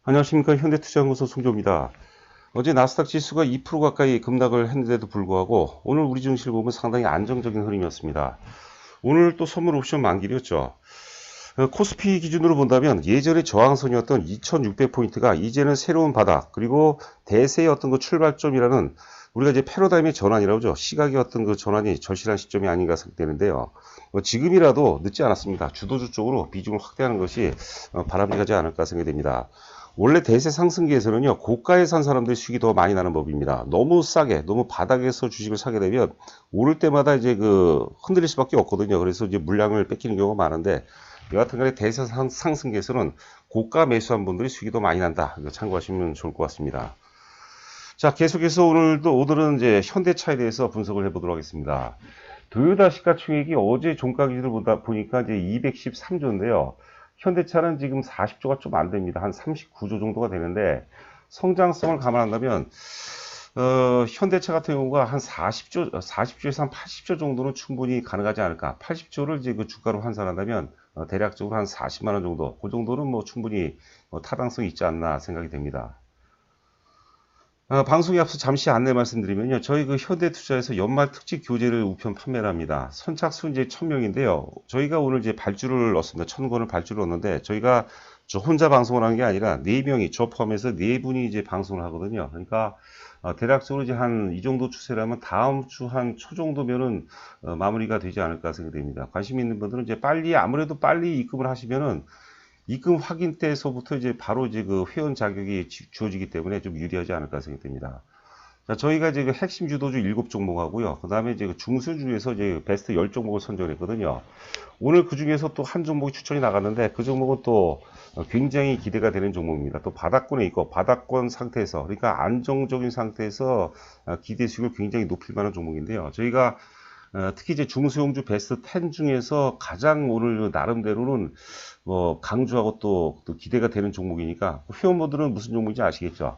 안녕하십니까. 현대투자연구소 송조입니다. 어제 나스닥 지수가 2% 가까이 급락을 했는데도 불구하고 오늘 우리 증시를 보면 상당히 안정적인 흐름이었습니다. 오늘 또 선물 옵션 만기였죠. 코스피 기준으로 본다면 예전에 저항선이었던 2600포인트가 이제는 새로운 바닥, 그리고 대세의 어떤 그 출발점이라는 우리가 이제 패러다임의 전환이라고 하죠. 시각의 어떤 그 전환이 절실한 시점이 아닌가 생각되는데요. 지금이라도 늦지 않았습니다. 주도주 쪽으로 비중을 확대하는 것이 바람직하지 않을까 생각됩니다. 원래 대세 상승기에서는요, 고가에 산 사람들이 수익이 더 많이 나는 법입니다. 너무 싸게, 너무 바닥에서 주식을 사게 되면 오를 때마다 이제 흔들릴 수밖에 없거든요. 그래서 이제 물량을 뺏기는 경우가 많은데, 여하튼 간에 대세 상승기에서는 고가 매수한 분들이 수익이 더 많이 난다. 이거 참고하시면 좋을 것 같습니다. 자, 계속해서 오늘은 이제 현대차에 대해서 분석을 해보도록 하겠습니다. 도요타 시가총액이 어제 종가 기준으로 보니까 이제 213조인데요. 현대차는 지금 40조가 좀 안 됩니다. 한 39조 정도가 되는데, 성장성을 감안한다면, 현대차 같은 경우가 한 40조에서 한 80조 정도는 충분히 가능하지 않을까. 80조를 이제 그 주가로 환산한다면, 대략적으로 한 40만원 정도, 그 정도는 뭐 충분히 타당성이 있지 않나 생각이 됩니다. 방송에 앞서 잠시 안내 말씀드리면요. 저희 현대투자에서 연말 특집 교재를 우편 판매를 합니다. 선착순 이제 1000명인데요. 저희가 오늘 이제 발주를 넣었습니다. 1000권을 발주를 넣었는데, 저희가 저 혼자 방송을 하는 게 아니라 4명이, 저 포함해서 4분이 이제 방송을 하거든요. 그러니까, 대략적으로 이제 한 이 정도 추세라면 다음 주 한 초 정도면은 마무리가 되지 않을까 생각됩니다. 관심 있는 분들은 이제 아무래도 빨리 입금을 하시면은 입금 확인 때에서부터 이제 바로 이제 회원 자격이 주어지기 때문에 좀 유리하지 않을까 생각됩니다. 자, 저희가 이제 핵심 주도주 7종목 하고요. 그 다음에 이제 중수주에서 이제 베스트 10종목을 선정했거든요. 오늘 그 중에서 또 한 종목이 추천이 나갔는데, 그 종목은 또 굉장히 기대가 되는 종목입니다. 또 바닥권에 있고, 바닥권 상태에서, 그러니까 안정적인 상태에서 기대 수익을 굉장히 높일 만한 종목인데요. 저희가 특히 이제 중소형주 베스트 10 중에서 가장 오늘 나름대로는 강조하고 또 기대가 되는 종목이니까, 회원분들은 무슨 종목인지 아시겠죠?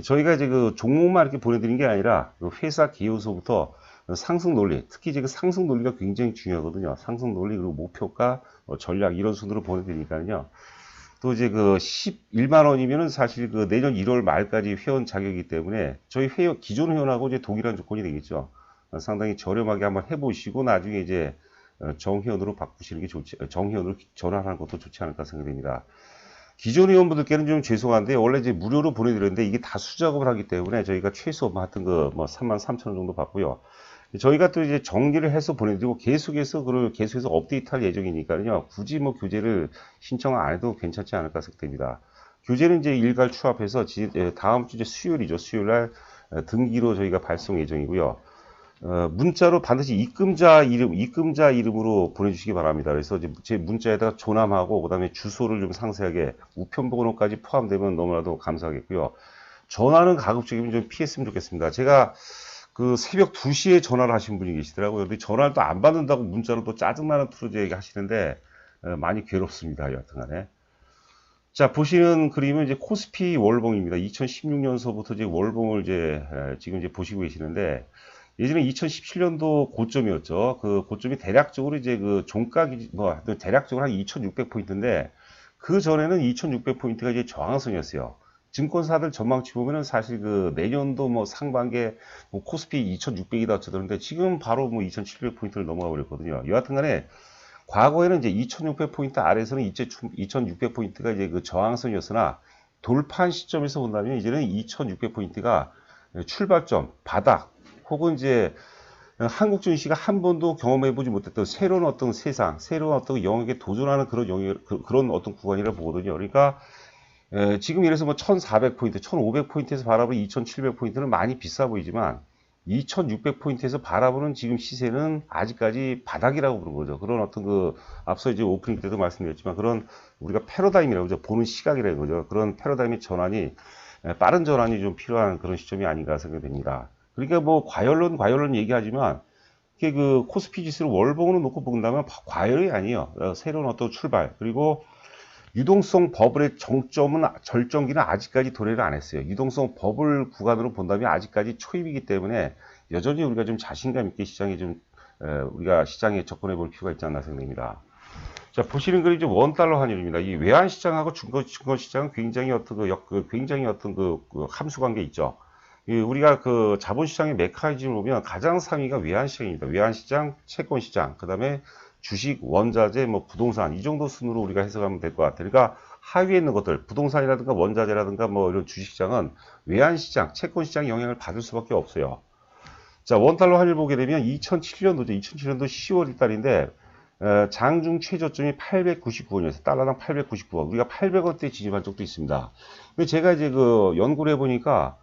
저희가 이제 종목만 이렇게 보내드린 게 아니라 회사 기여서부터 상승 논리, 특히 이제 상승 논리가 굉장히 중요하거든요. 상승 논리, 그리고 목표가, 전략, 이런 순으로 보내드리니까요. 또 이제 11만 원이면은 사실 내년 1월 말까지 회원 자격이기 때문에 저희 기존 회원하고 이제 동일한 조건이 되겠죠. 상당히 저렴하게 한번 해보시고 나중에 이제 정회원으로 바꾸시는 게 정회원으로 전환하는 것도 좋지 않을까 생각됩니다. 기존 회원분들께는 좀 죄송한데, 원래 이제 무료로 보내드렸는데 이게 다 수작업을 하기 때문에 저희가 최소 하여튼 33,000원 정도 받고요. 저희가 또 이제 정리를 해서 보내드리고 계속해서 업데이트할 예정이니까요. 굳이 교재를 신청 안 해도 괜찮지 않을까 생각됩니다. 교재는 이제 일괄 추합해서 다음 주 이제 수요일 날 등기로 저희가 발송 예정이고요. 문자로 반드시 입금자 이름으로 보내주시기 바랍니다. 그래서 이제 제 문자에다가 조남하고, 그 다음에 주소를 좀 상세하게, 우편번호까지 포함되면 너무나도 감사하겠고요. 전화는 가급적이면 좀 피했으면 좋겠습니다. 제가 새벽 2시에 전화를 하신 분이 계시더라고요. 근데 전화를 또 안 받는다고 문자로 또 짜증나는 투로 얘기하시는데, 많이 괴롭습니다. 여하튼간에. 자, 보시는 그림은 이제 코스피 월봉입니다. 2016년서부터 이제 월봉을 지금 보시고 계시는데, 예전에 2017년도 고점이었죠. 그 고점이 대략적으로 이제 대략적으로 한 2600포인트인데, 그 전에는 2600포인트가 이제 저항선이었어요. 증권사들 전망치 보면은 사실 내년도 상반기에 코스피 2600이다 어쩌던데, 지금 바로 2700포인트를 넘어가 버렸거든요. 여하튼 간에, 과거에는 이제 2600포인트 아래에서는 2600포인트가 이제 저항선이었으나, 돌파한 시점에서 본다면 이제는 2600포인트가 출발점, 바닥, 혹은 이제 한국 증시가 한 번도 경험해보지 못했던 새로운 어떤 세상, 새로운 어떤 영역에 도전하는 그런 어떤 구간이라고 보거든요. 그러니까 지금 이래서 1400포인트, 1500포인트에서 바라보는 2700포인트는 많이 비싸 보이지만, 2600포인트에서 바라보는 지금 시세는 아직까지 바닥이라고 부르는 거죠. 그런 어떤 앞서 이제 오프닝 때도 말씀드렸지만, 그런 우리가 패러다임이라고 하죠. 보는 시각이라는 거죠. 그런 패러다임의 빠른 전환이 좀 필요한 그런 시점이 아닌가 생각됩니다. 그러니까 과열론 얘기하지만, 이게 코스피 지수를 월봉으로 놓고 본다면 과열이 아니에요. 새로운 어떤 출발. 그리고 유동성 버블의 절정기는 아직까지 도래를 안 했어요. 유동성 버블 구간으로 본다면 아직까지 초입이기 때문에 여전히 우리가 좀 자신감 있게 우리가 시장에 접근해 볼 필요가 있지 않나 생각됩니다. 자, 보시는 그림 좀 원달러 환율입니다. 이 외환 시장하고 증권 시장은 굉장히 굉장히 그 함수 관계 있죠. 우리가 그 자본 시장의 메커니즘을 보면 가장 상위가 외환 시장입니다. 외환 시장, 채권 시장, 그다음에 주식, 원자재, 뭐 부동산 이 정도 순으로 우리가 해석하면 될 것 같아요. 그러니까 하위에 있는 것들, 부동산이라든가 원자재라든가 뭐 이런 주식 시장은 외환 시장, 채권 시장 영향을 받을 수밖에 없어요. 자, 원달러 환율 보게 되면 2007년도죠. 2007년도 10월 달인데 장중 최저점이 899원이었어요. 달러당 899원. 우리가 800원대 진입한 적도 있습니다. 근데 제가 이제 그 연구를 해보니까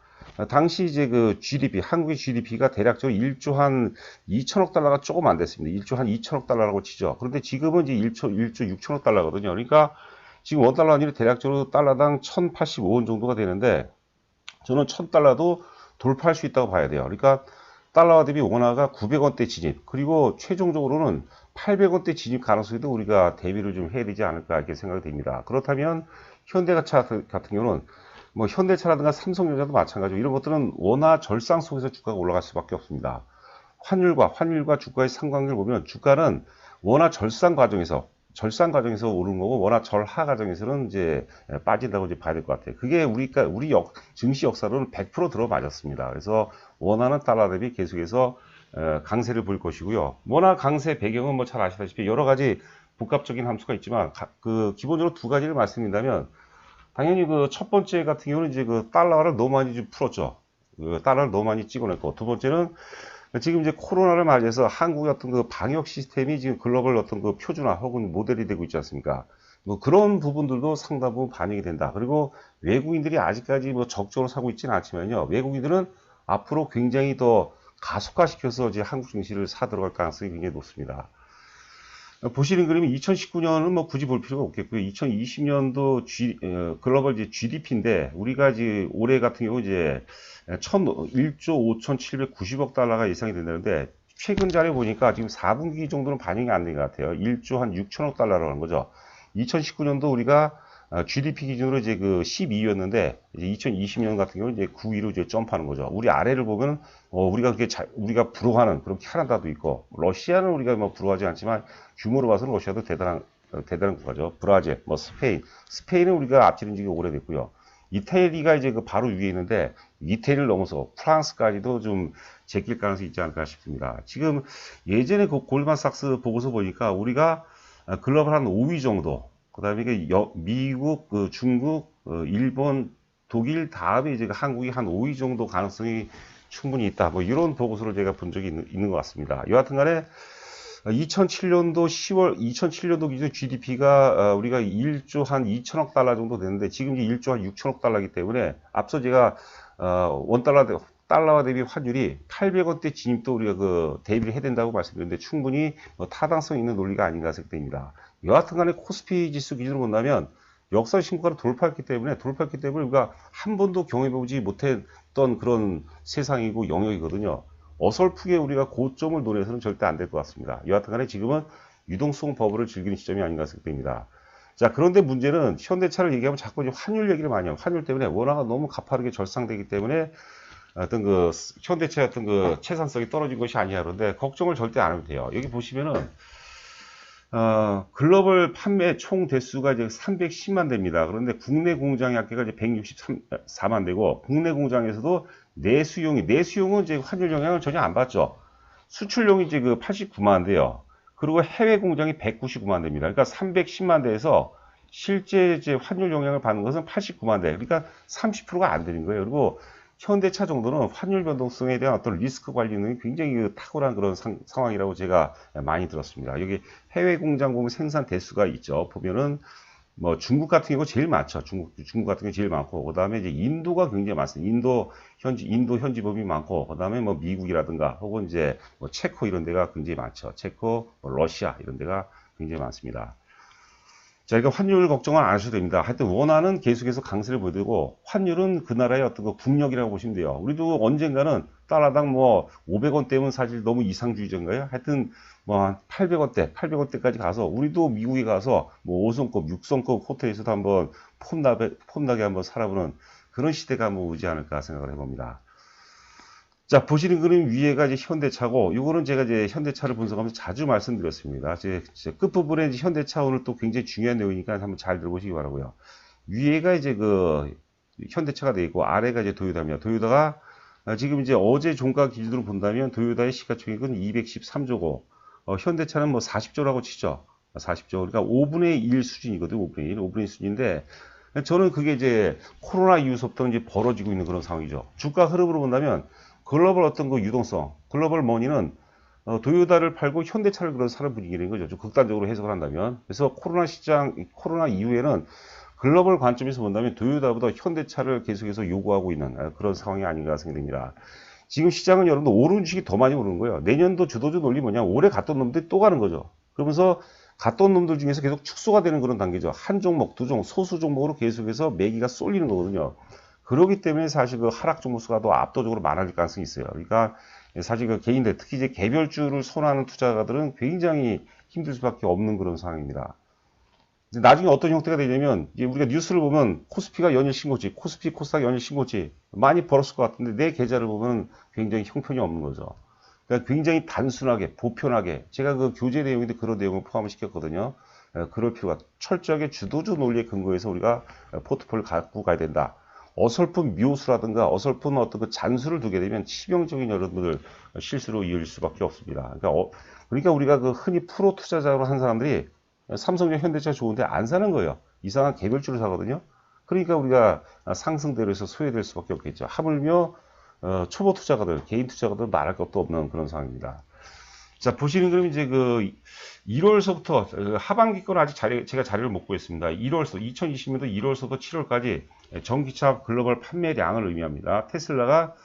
당시 이제 그 GDP, 한국의 GDP가 대략적으로 1조 한 2천억 달러가 조금 안 됐습니다. 1조 한 2천억 달러라고 치죠. 그런데 지금은 이제 1조 6천억 달러거든요. 그러니까 지금 원달러 환율이 대략적으로 달러당 1085원 정도가 되는데 저는 1000달러도 돌파할 수 있다고 봐야 돼요. 그러니까 달러화 대비 원화가 900원대 진입, 그리고 최종적으로는 800원대 진입 가능성에도 우리가 대비를 좀 해야 되지 않을까 이렇게 생각이 됩니다. 그렇다면 현대차 같은 경우는 뭐 현대차라든가 삼성전자도 마찬가지고 이런 것들은 원화 절상 속에서 주가가 올라갈 수밖에 없습니다. 환율과 주가의 상관계를 보면 주가는 원화 절상 과정에서 오르는 거고 원화 절하 과정에서는 이제 빠진다고 이제 봐야 될 것 같아요. 그게 우리 증시 역사로는 100% 들어맞았습니다. 그래서 원화는 달러 대비 계속해서 강세를 보일 것이고요. 원화 강세 배경은 뭐 잘 아시다시피 여러 가지 복합적인 함수가 있지만 기본적으로 두 가지를 말씀드린다면 당연히 그 첫 번째 같은 경우는 이제 그 달러를 너무 많이 좀 풀었죠. 달러를 너무 많이 찍어냈고, 두 번째는 지금 이제 코로나를 맞이해서 한국의 어떤 그 방역 시스템이 지금 글로벌 어떤 그 표준화 혹은 모델이 되고 있지 않습니까? 뭐 그런 부분들도 상당 부분 반영이 된다. 그리고 외국인들이 아직까지 뭐 적극적으로 사고 있지는 않지만요. 외국인들은 앞으로 굉장히 더 가속화시켜서 이제 한국 증시를 사 들어갈 가능성이 굉장히 높습니다. 보시는 그림이 2019년은 뭐 굳이 볼 필요가 없겠고요. 2020년도 글로벌 GDP인데 우리가 이제 올해 같은 경우 이제 1조 5,790억 달러가 예상이 된다는데 최근 자료 보니까 지금 4분기 정도는 반영이 안 된 것 같아요. 1조 한 6천억 달러라는 거죠. 2019년도 우리가 GDP 기준으로 이제 그 12위였는데 이제 2020년 같은 경우는 이제 9위로 이제 점프하는 거죠. 우리 아래를 보면 우리가 부러워하는 그런 캐나다도 있고 러시아는 우리가 뭐 부러워하지 않지만 규모로 봐서는 러시아도 대단한 국가죠. 브라질, 뭐 스페인은 우리가 앞지른 지가 오래됐고요. 이태리가 이제 그 바로 위에 있는데 이태리를 넘어서 프랑스까지도 좀 제낄 가능성이 있지 않을까 싶습니다. 지금 예전에 그 골드만삭스 보고서 보니까 우리가 글로벌 한 5위 정도, 그 다음에 미국, 중국, 일본, 독일 다음에 이제 한국이 한 5위 정도 가능성이 충분히 있다. 뭐 이런 보고서를 제가 본 적이 있는 것 같습니다. 여하튼 간에 2007년도 기준 GDP가 우리가 1조 한 2천억 달러 정도 되는데 지금 이제 1조 한 6천억 달러이기 때문에 앞서 제가 달러화 대비 환율이 800원대 진입도 우리가 그 대비를 해야 된다고 말씀드렸는데 충분히 타당성 있는 논리가 아닌가 생각됩니다. 여하튼 간에 코스피 지수 기준으로 본다면 역사 신고가를 돌파했기 때문에 우리가 한 번도 경험해보지 못했던 그런 세상이고 영역이거든요. 어설프게 우리가 고점을 노려서는 절대 안 될 것 같습니다. 여하튼 간에 지금은 유동성 버블을 즐기는 시점이 아닌가 생각됩니다. 자, 그런데 문제는 현대차를 얘기하면 자꾸 이제 환율 얘기를 많이 하고 환율 때문에 원화가 너무 가파르게 절상되기 때문에 어떤 그 현대차의 어떤 그 채산성이 떨어진 것이 아니야. 그런데 걱정을 절대 안 해도 돼요. 여기 보시면은 글로벌 판매 총 대수가 이제 310만 대입니다. 그런데 국내 공장의 합계가 이제 164만 대고 국내 공장에서도 내수용은 이제 환율 영향을 전혀 안 받죠. 수출용이 이제 그 89만 대요. 그리고 해외 공장이 199만 대입니다. 그러니까 310만 대에서 실제 이제 환율 영향을 받는 것은 89만 대. 그러니까 30%가 안 되는 거예요. 그리고 현대차 정도는 환율 변동성에 대한 어떤 리스크 관리는 굉장히 탁월한 그런 상황이라고 제가 많이 들었습니다. 여기 해외 공장 보면 생산 대수가 있죠. 보면은 뭐 중국 같은 경우 제일 많죠. 중국 같은 게 제일 많고, 그 다음에 이제 인도가 굉장히 많습니다. 인도 현지법이 많고, 그 다음에 뭐 미국이라든가 혹은 이제 뭐 체코 이런 데가 굉장히 많죠. 체코, 뭐 러시아 이런 데가 굉장히 많습니다. 자, 그러니까 환율 걱정은 안 하셔도 됩니다. 하여튼 원화는 계속해서 강세를 보여주고 환율은 그 나라의 어떤 그 국력이라고 보시면 돼요. 우리도 언젠가는 달러당 뭐 500원대면 사실 너무 이상주의자인가요? 하여튼 뭐 800원대까지 가서 우리도 미국에 가서 뭐 5성급, 6성급 호텔에서도 한번 폼나게 한번 살아보는 그런 시대가 뭐 오지 않을까 생각을 해봅니다. 자, 보시는 그림 위에가 이제 현대차고, 요거는 제가 이제 현대차를 분석하면서 자주 말씀드렸습니다. 제 끝부분에 이제 현대차 오늘 또 굉장히 중요한 내용이니까 한번 잘 들어보시기 바라고요. 위에가 이제 그 현대차가 되어 있고, 아래가 이제 도요타입니다. 도요타가 지금 이제 어제 종가 기준으로 본다면 도요타의 시가총액은 213조고, 현대차는 뭐 40조라고 치죠. 40조. 그러니까 5분의 1 수준이거든요. 5분의 1. 5분의 1 수준인데, 저는 그게 이제 코로나 이후부터 이제 벌어지고 있는 그런 상황이죠. 주가 흐름으로 본다면, 글로벌 어떤 그 유동성, 글로벌 머니는 도요타를 팔고 현대차를 그런 사는 분위기인 거죠. 좀 극단적으로 해석을 한다면. 그래서 코로나 이후에는 글로벌 관점에서 본다면 도요타보다 현대차를 계속해서 요구하고 있는 그런 상황이 아닌가 생각됩니다. 지금 시장은 여러분들 오르는 주식이 더 많이 오르는 거예요. 내년도 주도주 논리 뭐냐? 올해 갔던 놈들이 또 가는 거죠. 그러면서 갔던 놈들 중에서 계속 축소가 되는 그런 단계죠. 한 종목, 두 종목, 소수 종목으로 계속해서 매기가 쏠리는 거거든요. 그렇기 때문에 사실 그 하락 종목 수가 더 압도적으로 많아질 가능성이 있어요. 그러니까 사실 그 개인들, 특히 이제 개별주를 선호하는 투자가들은 굉장히 힘들 수밖에 없는 그런 상황입니다. 나중에 어떤 형태가 되냐면 이제 우리가 뉴스를 보면 코스피가 연일 신고치, 코스피, 코스닥 연일 신고치 많이 벌었을 것 같은데 내 계좌를 보면 굉장히 형편이 없는 거죠. 그러니까 굉장히 단순하게, 보편하게 제가 그 교재 내용인데 그런 내용을 포함을 시켰거든요. 그럴 필요가 철저하게 주도주 논리에 근거해서 우리가 포트폴리오를 갖고 가야 된다. 어설픈 묘수라든가 어설픈 어떤 그 잔수를 두게 되면 치명적인 여러분들 실수로 이을 수밖에 없습니다. 그러니까 우리가 그 흔히 프로 투자자로 한 사람들이 삼성전 현대차 좋은데 안 사는 거예요. 이상한 개별주를 사거든요. 그러니까 우리가 상승대로 해서 소외될 수밖에 없겠죠. 하물며 초보 투자가들, 개인 투자가들 말할 것도 없는 그런 상황입니다. 자, 보시는 그럼 이제 그 1월서부터 하반기 건 아직 제가 자료를 못 구했습니다. 2020년도 1월서부터 7월까지 전기차 글로벌 판매량을 의미합니다. 테슬라가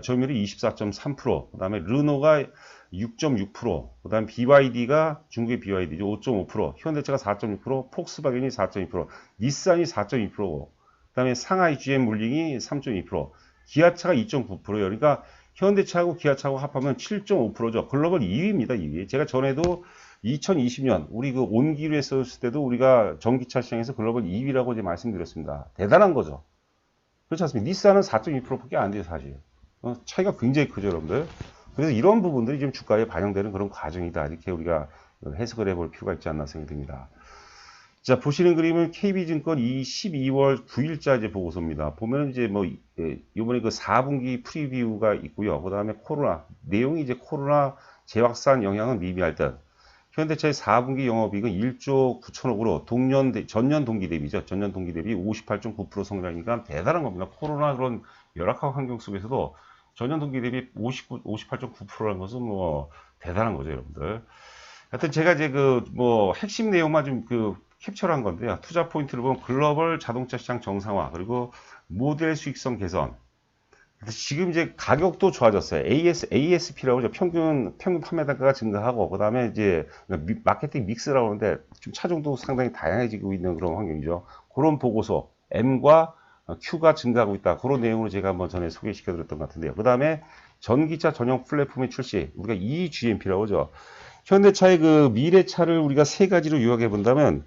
점유율이 24.3%, 그 다음에 르노가 6.6%, 그 다음에 BYD가 중국의 BYD죠. 5.5%, 현대차가 4.6%, 폭스바겐이 4.2%, 닛산이 4.2%고, 그 다음에 상하이 GM 물링이 3.2%, 기아차가 2.9%예요. 그러니까 현대차하고 기아차하고 합하면 7.5%죠. 글로벌 2위입니다. 2위. 제가 전에도 2020년 우리 그 온기로 했을 때도 우리가 전기차 시장에서 글로벌 2위라고 이제 말씀드렸습니다. 대단한 거죠. 그렇지 않습니까? 닛산은 4.2%밖에 안 돼요, 사실. 차이가 굉장히 크죠, 여러분들. 그래서 이런 부분들이 지금 주가에 반영되는 그런 과정이다. 이렇게 우리가 해석을 해볼 필요가 있지 않나 생각이 듭니다. 자, 보시는 그림은 KB증권 12월 9일자 이제 보고서입니다. 보면 이제 뭐, 이번에 그 4분기 프리뷰가 있고요. 그 다음에 내용이 이제 코로나 재확산 영향은 미미할 듯. 현대차의 4분기 영업이익은 1조 9천억으로 전년 동기 대비죠. 전년 동기 대비 58.9% 성장이니까 대단한 겁니다. 코로나 그런 열악한 환경 속에서도 전년 동기 대비 58.9%라는 것은 뭐 대단한 거죠, 여러분들. 하여튼 제가 이제 그 뭐 핵심 내용만 좀 캡처한 건데요. 투자 포인트를 보면 글로벌 자동차 시장 정상화, 그리고 모델 수익성 개선. 지금 이제 가격도 좋아졌어요. ASP라고 하죠. 평균 판매 단가가 증가하고, 그 다음에 이제 마케팅 믹스라고 하는데 좀 차종도 상당히 다양해지고 있는 그런 환경이죠. 그런 보고서, M과 Q가 증가하고 있다. 그런 내용으로 제가 한번 전에 소개시켜 드렸던 것 같은데요. 그 다음에 전기차 전용 플랫폼의 출시, 우리가 eGMP라고 하죠. 현대차의 그 미래차를 우리가 세 가지로 요약해 본다면,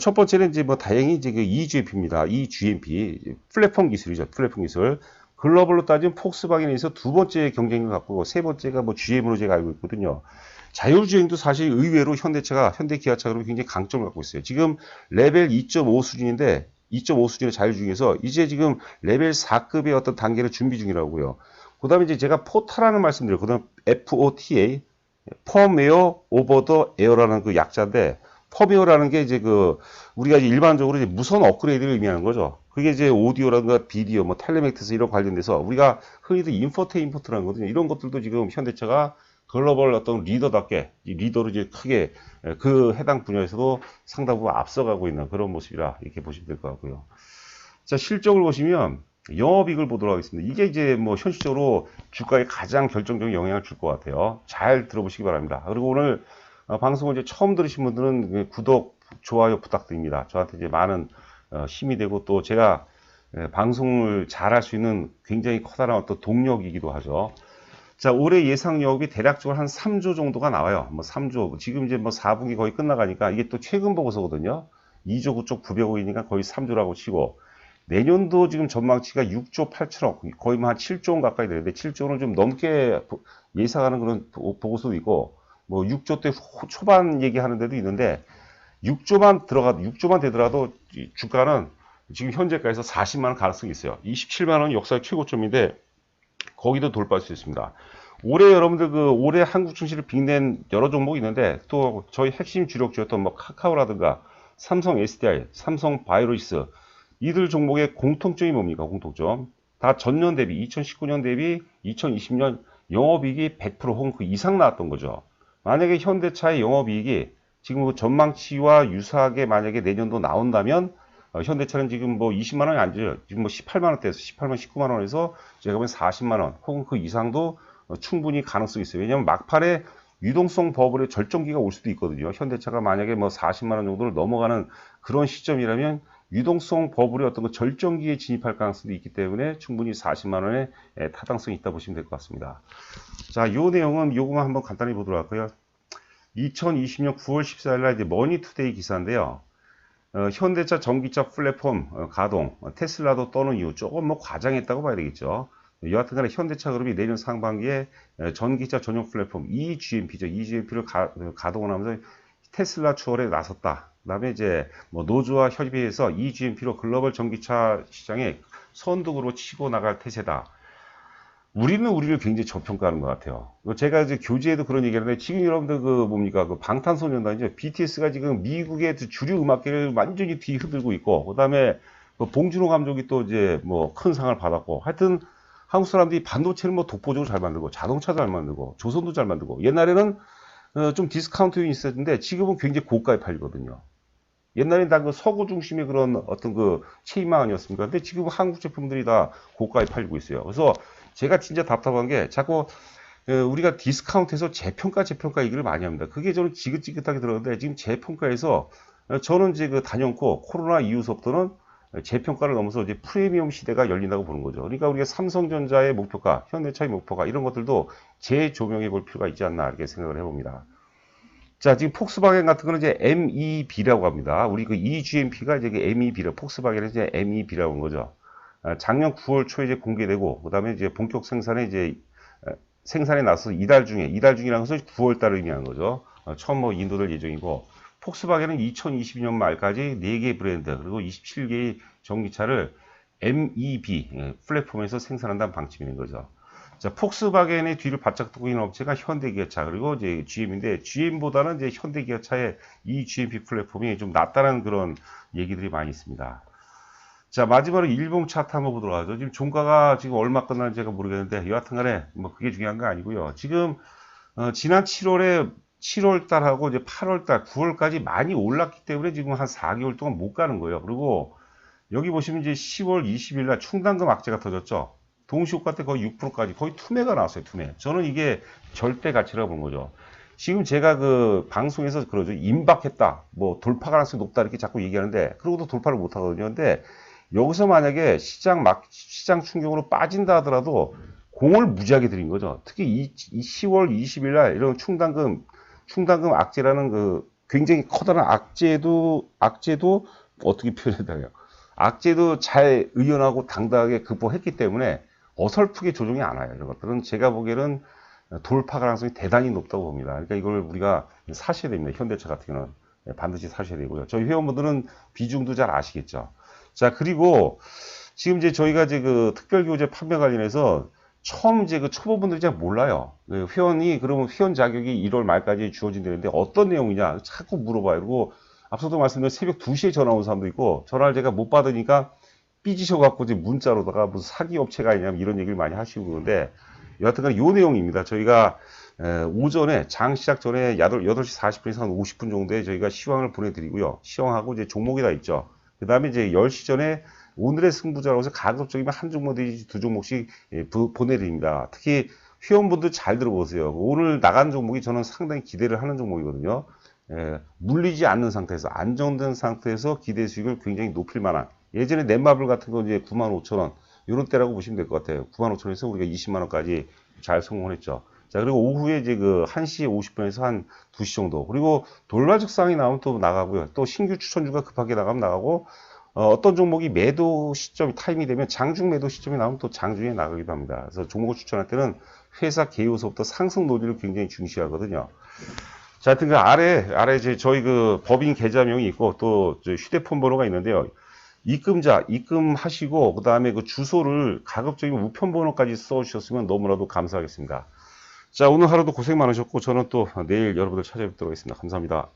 첫 번째는 이제 뭐 다행히 이제 그 eGMP입니다. eGMP. 플랫폼 기술이죠. 플랫폼 기술. 글로벌로 따지면 폭스바겐에서 두 번째 경쟁력을 갖고 세 번째가 뭐 GM으로 제가 알고 있거든요. 자율주행도 사실 의외로 현대 기아차가 굉장히 강점을 갖고 있어요. 지금 레벨 2.5 수준인데 2.5 수준의 자율주행에서 이제 지금 레벨 4급의 어떤 단계를 준비 중이라고요. 그 다음에 이제 제가 포타라는 말씀드렸거든요. FOTA, 펌웨어 오버 더 에어라는 그 약자인데, 펌웨어라는 게 이제 우리가 이제 일반적으로 이제 무선 업그레이드를 의미하는 거죠. 그게 이제 오디오라든가 비디오, 뭐 텔레맥트스 이런 관련돼서 우리가 흔히들 인포테인먼트라는 거거든요. 이런 것들도 지금 현대차가 글로벌 어떤 리더답게, 리더로 이제 크게 그 해당 분야에서도 상당 부분 앞서가고 있는 그런 모습이라 이렇게 보시면 될 것 같고요. 자, 실적을 보시면 영업이익을 보도록 하겠습니다. 이게 이제 뭐 현실적으로 주가에 가장 결정적인 영향을 줄 것 같아요. 잘 들어보시기 바랍니다. 그리고 오늘 방송을 이제 처음 들으신 분들은 구독, 좋아요 부탁드립니다. 저한테 이제 많은 힘이 되고 또 제가 방송을 잘할 수 있는 굉장히 커다란 어떤 동력이기도 하죠. 자, 올해 예상 영업이 대략적으로 한 3조 정도가 나와요. 뭐 3조. 지금 이제 뭐 4분기 거의 끝나가니까 이게 또 최근 보고서거든요. 2조 9쪽 900억이니까 거의 3조라고 치고, 내년도 지금 전망치가 6조 8천억, 거의 뭐 한 7조 원 가까이 되는데 7조는 좀 넘게 예상하는 그런 보고서도 있고, 뭐 6조 대 초반 얘기하는 데도 있는데 6조만 되더라도 주가는 지금 현재가에서 40만 원 가능성이 있어요. 27만 원 역사의 최고점인데 거기도 돌파할 수 있습니다. 올해 여러분들 올해 한국 증시를 빛낸 여러 종목이 있는데 또 저희 핵심 주력주였던 뭐 카카오라든가 삼성 SDI, 삼성 바이오로이스 이들 종목의 공통점이 뭡니까? 공통점. 다 전년 대비 2019년 대비 2020년 영업이익이 100% 혹은 그 이상 나왔던 거죠. 만약에 현대차의 영업이익이 지금 전망치와 유사하게 만약에 내년도 나온다면 현대차는 지금 뭐 20만 원이 안 돼요. 지금 뭐 18만 원대에서 18만 19만 원에서 제가 보면 40만 원 혹은 그 이상도 충분히 가능성이 있어요. 왜냐하면 막판에 유동성 버블의 절정기가 올 수도 있거든요. 현대차가 만약에 뭐 40만 원 정도를 넘어가는 그런 시점이라면 유동성 버블의 어떤 그 절정기에 진입할 가능성도 있기 때문에 충분히 40만 원의 타당성이 있다 보시면 될 것 같습니다. 자, 이 내용은 요거만 한번 간단히 보도록 할까요? 2020년 9월 14일 날 이제 머니투데이 기사인데요. 현대차 전기차 플랫폼 가동, 테슬라도 떠는 이유 조금 뭐 과장했다고 봐야 되겠죠. 여하튼간에 현대차 그룹이 내년 상반기에 전기차 전용 플랫폼 eGMP죠. eGMP를 가동을 하면서 테슬라 추월에 나섰다. 그다음에 이제 뭐 노조와 협의해서 eGMP로 글로벌 전기차 시장에 선두으로 치고 나갈 태세다. 우리는 우리를 굉장히 저평가하는 것 같아요. 제가 이제 교재에도 그런 얘기를 하는데 지금 여러분들 뭡니까 방탄소년단이죠. BTS가 지금 미국의 주류 음악계를 완전히 뒤흔들고 있고, 그다음에 봉준호 감독이 또 이제 뭐 큰 상을 받았고, 하여튼 한국 사람들이 반도체는 뭐 독보적으로 잘 만들고, 자동차 잘 만들고, 조선도 잘 만들고, 옛날에는 좀 디스카운트가 있었는데 지금은 굉장히 고가에 팔리거든요. 옛날엔 다 그 서구 중심의 그런 어떤 그 체인망 아니었습니까? 근데 지금 한국 제품들이 다 고가에 팔리고 있어요. 그래서 제가 진짜 답답한 게 자꾸 우리가 디스카운트에서 재평가 얘기를 많이 합니다. 그게 저는 지긋지긋하게 들었는데 지금 재평가에서 저는 이제 그 단연코 코로나 이후서부터는 재평가를 넘어서 이제 프리미엄 시대가 열린다고 보는 거죠. 그러니까 우리가 삼성전자의 목표가, 현대차의 목표가 이런 것들도 재조명해 볼 필요가 있지 않나 이렇게 생각을 해봅니다. 자, 지금 폭스바겐 같은 거는 이제 MEB라고 합니다. 우리 그 eGMP가 이제 MEB라, 폭스바겐은 이제 MEB라고 하는 거죠. 작년 9월 초에 이제 공개되고, 그 다음에 이제 본격 생산에 이제 생산에 나서 이달 중이라는 것은 9월 달을 의미하는 거죠. 처음 뭐 인도될 예정이고, 폭스바겐은 2022년 말까지 4개 브랜드, 그리고 27개의 전기차를 MEB 플랫폼에서 생산한다는 방침이 있는 거죠. 자, 폭스바겐의 뒤를 바짝 두고 있는 업체가 현대기아차, 그리고 이제 GM인데, GM보다는 이제 현대기아차의 이 GMP 플랫폼이 좀 낫다는 그런 얘기들이 많이 있습니다. 자, 마지막으로 일봉 차트 한번 보도록 하죠. 지금 종가가 지금 얼마 끝나는지 제가 모르겠는데, 여하튼 간에 뭐 그게 중요한 거 아니고요. 지금, 지난 7월 달하고 이제 8월 달, 9월까지 많이 올랐기 때문에 지금 한 4개월 동안 못 가는 거예요. 그리고 여기 보시면 이제 10월 20일 날 충당금 악재가 터졌죠. 동시효과 때 거의 6%까지 거의 투매가 나왔어요. 투매. 저는 이게 절대 가치라고 보는 거죠. 지금 제가 그 방송에서 그러죠. 임박했다. 뭐 돌파 가능성이 높다 이렇게 자꾸 얘기하는데 그러고도 돌파를 못 하거든요. 근데 여기서 만약에 시장 충격으로 빠진다 하더라도 공을 무지하게 들인 거죠. 특히 이 10월 20일 날 이런 충당금 악재라는 그 굉장히 커다란 악재도 어떻게 표현해야 악재도 잘 의연하고 당당하게 극복했기 때문에 어설프게 조정이 안 와요. 이런 것들은 제가 보기에는 돌파 가능성이 대단히 높다고 봅니다. 그러니까 이걸 우리가 사셔야 됩니다. 현대차 같은 경우는 반드시 사셔야 되고요. 저희 회원분들은 비중도 잘 아시겠죠. 자, 그리고 지금 이제 저희가 이제 그 특별교재 판매 관련해서 처음 이제 그 초보분들이 잘 몰라요. 회원이 그러면 회원 자격이 1월 말까지 주어진다는데 어떤 내용이냐 자꾸 물어봐요. 그리고 앞서도 말씀드린 새벽 2시에 전화 온 사람도 있고 전화를 제가 못 받으니까 삐지셔갖고 이제 문자로다가 무슨 사기 업체가 아니냐면 이런 얘기를 많이 하시고 그러는데 여하튼간 요 내용입니다. 저희가 오전에 장 시작 전에 8시 40분에서 한 50분 정도에 저희가 시황을 보내드리고요. 시황하고 이제 종목이 다 있죠. 그 다음에 이제 10시 전에 오늘의 승부자라고 해서 가급적이면 한 종목 내지 두 종목씩 보내드립니다. 특히 회원분들 잘 들어보세요. 오늘 나간 종목이 저는 상당히 기대를 하는 종목이거든요. 물리지 않는 상태에서 안정된 상태에서 기대 수익을 굉장히 높일 만한 예전에 넷마블 같은 거 이제 95,000원 이런 때라고 보시면 될 것 같아요. 95,000원에서 우리가 20만원까지 잘 성공했죠. 자, 그리고 오후에 이제 그 1시 50분에서 한 2시 정도. 그리고 돌발적 상이 나오면 또 나가고요. 또 신규 추천주가 급하게 나가면 나가고 어떤 종목이 매도 시점이 타임이 되면 장중 매도 시점이 나오면 또 장중에 나가기도 합니다. 그래서 종목을 추천할 때는 회사 개요소부터 상승 논리를 굉장히 중시하거든요. 자, 하여튼 그 아래 이제 저희 그 법인 계좌명이 있고 또 휴대폰 번호가 있는데요. 입금자, 입금하시고, 그 다음에 그 주소를 가급적이면 우편번호까지 써주셨으면 너무나도 감사하겠습니다. 자, 오늘 하루도 고생 많으셨고, 저는 또 내일 여러분들 찾아뵙도록 하겠습니다. 감사합니다.